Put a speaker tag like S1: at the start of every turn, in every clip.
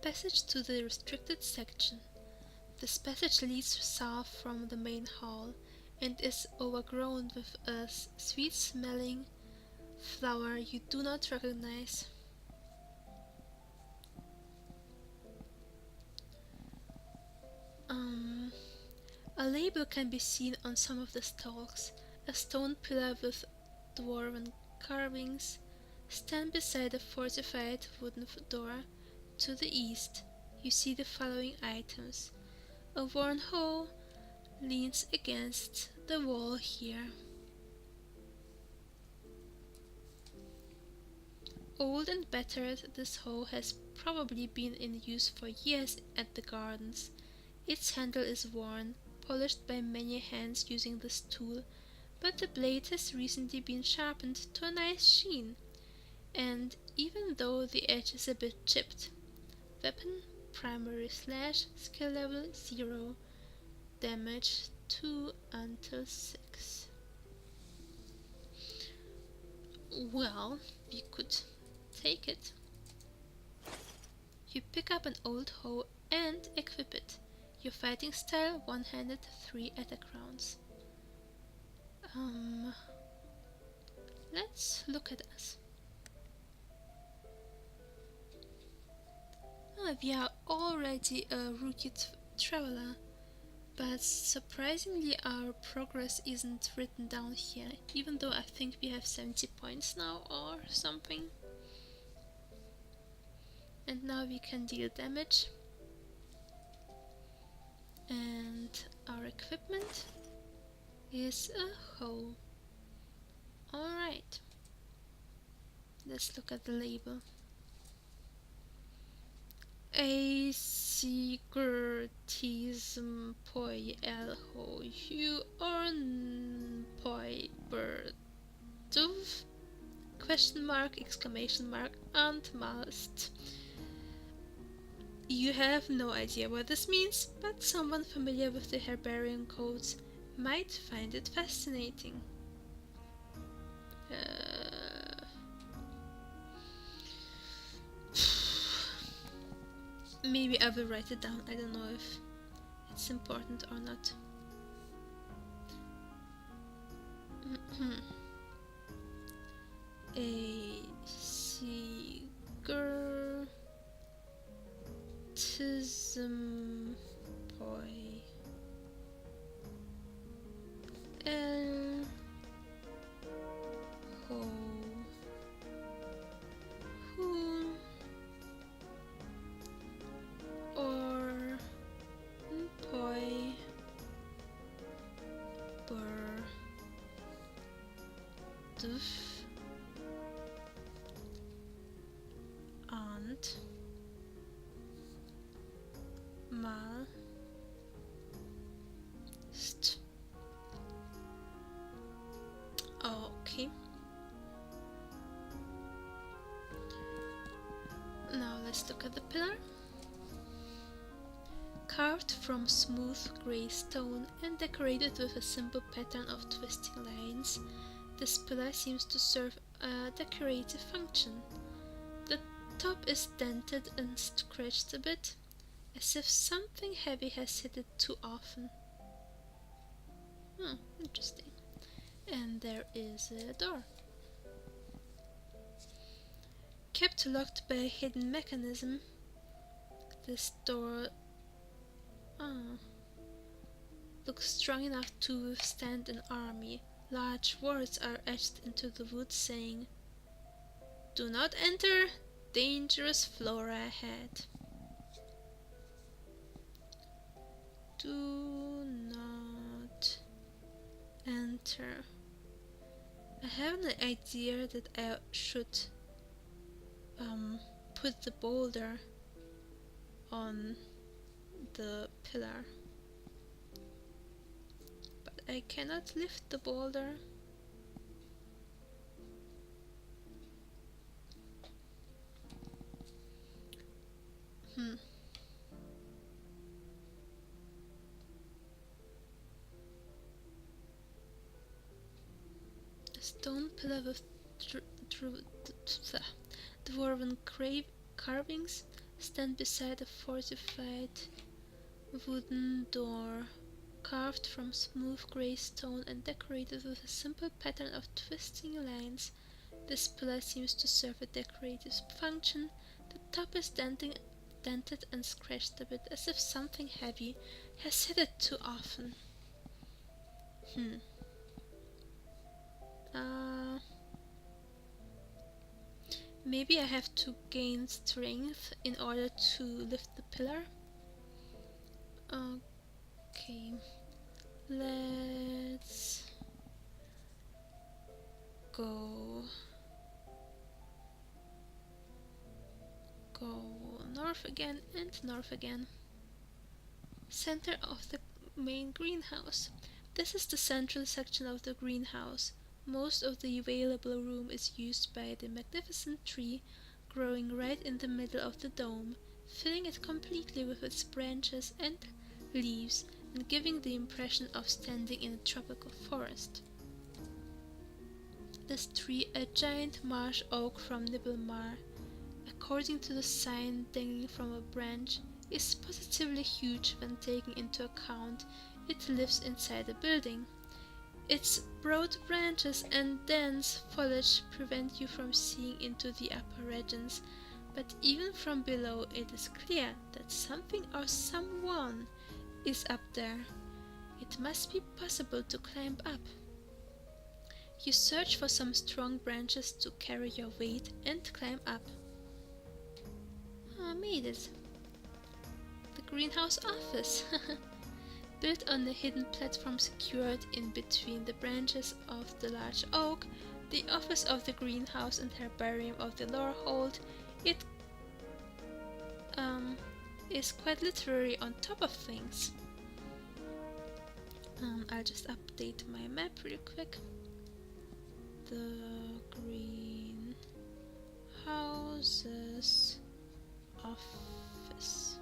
S1: Passage to the restricted section. This passage leads south from the main hall and is overgrown with a sweet-smelling flower you do not recognize. A label can be seen on some of the stalks. A stone pillar with dwarven carvings stands beside a fortified wooden door. To the east, you see the following items. A worn hoe leans against the wall here. Old and battered, this hoe has probably been in use for years at the gardens. Its handle is worn, polished by many hands using this tool, but the blade has recently been sharpened to a nice sheen, and even though the edge is a bit chipped. Weapon, primary slash, skill level 0, damage 2 until 6. Well, we could take it. You pick up an old hoe and equip it. Your fighting style, one-handed, 3 attack rounds. Let's look at us. We are already a rookie traveler, but surprisingly our progress isn't written down here, even though I think we have 70 points now or something. And now we can deal damage. And our equipment is a hoe. Alright, let's look at the label. A secretism poi elho you orn poi bird dove question mark exclamation mark and malst. You have no idea what this means, but someone familiar with the herbarium codes might find it fascinating. Maybe I will write it down. I don't know if it's important or not. A secretism poi el ho hun or poi bur duf and mal st. Okay. Now let's look at the pillar. Carved from smooth grey stone and decorated with a simple pattern of twisting lines, this pillar seems to serve a decorative function. The top is dented and scratched a bit, as if something heavy has hit it too often. Interesting. And there is a door. Kept locked by a hidden mechanism, this door looks strong enough to withstand an army. Large words are etched into the wood saying, "Do not enter, dangerous flora ahead." Do not enter. I have an idea that I should put the boulder on the pillar, but I cannot lift the boulder. A stone pillar with dwarven carvings stand beside a fortified wooden door, carved from smooth grey stone and decorated with a simple pattern of twisting lines. This pillar seems to serve a decorative function. The top is dented and scratched a bit, as if something heavy has hit it too often. Uh, Maybe I have to gain strength in order to lift the pillar. Okay, let's go north again and north again. Center of the main greenhouse. This is the central section of the greenhouse. Most of the available room is used by the magnificent tree growing right in the middle of the dome, filling it completely with its branches and leaves and giving the impression of standing in a tropical forest. This tree, a giant marsh oak from Nibblemar, according to the sign dangling from a branch, is positively huge when taken into account it lives inside a building. Its broad branches and dense foliage prevent you from seeing into the upper regions, but even from below it is clear that something or someone is up there. It must be possible to climb up. You search for some strong branches to carry your weight and climb up. I made it. The greenhouse office. Built on a hidden platform secured in between the branches of the large oak, the office of the greenhouse and herbarium of the Lorehold, it is quite literally on top of things. I'll just update my map real quick. The greenhouse's office.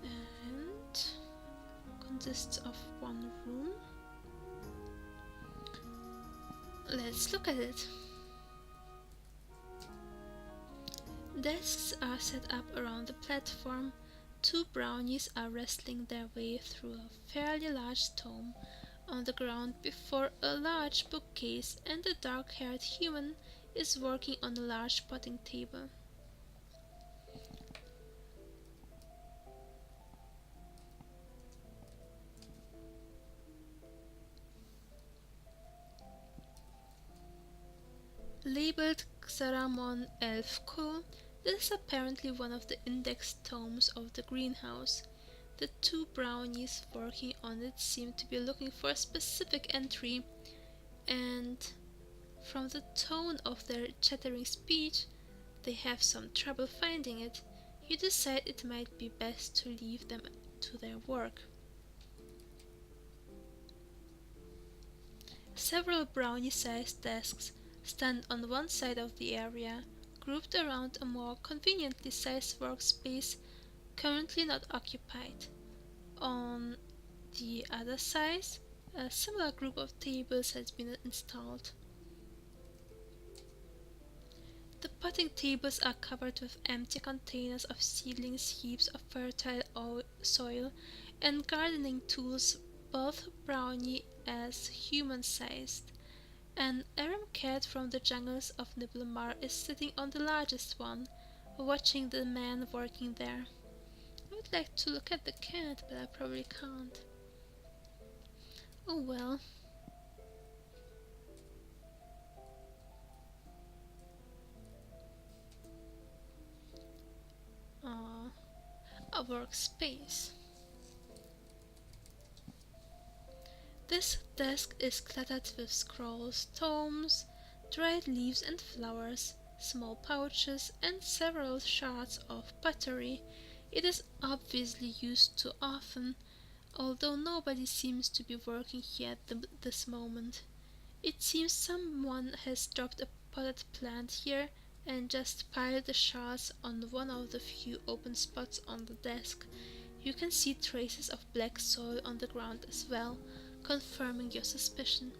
S1: And consists of one room. Let's look at it. Desks are set up around the platform. Two brownies are wrestling their way through a fairly large tome on the ground before a large bookcase, and a dark-haired human is working on a large potting table. Labeled Xaramon Elfco, this is apparently one of the index tomes of the greenhouse. The two brownies working on it seem to be looking for a specific entry, and from the tone of their chattering speech, they have some trouble finding it. You decide it might be best to leave them to their work. Several brownie-sized desks stand on one side of the area, grouped around a more conveniently sized workspace currently not occupied. On the other side, a similar group of tables has been installed. The potting tables are covered with empty containers of seedlings, heaps of fertile soil, and gardening tools, both brownie as human-sized. An Aram cat from the jungles of Nibblemar is sitting on the largest one, watching the man working there. I would like to look at the cat, but I probably can't. Oh well. A workspace. This desk is cluttered with scrolls, tomes, dried leaves and flowers, small pouches, and several shards of pottery. It is obviously used too often, although nobody seems to be working here at this moment. It seems someone has dropped a potted plant here and just piled the shards on one of the few open spots on the desk. You can see traces of black soil on the ground as well, confirming your suspicion.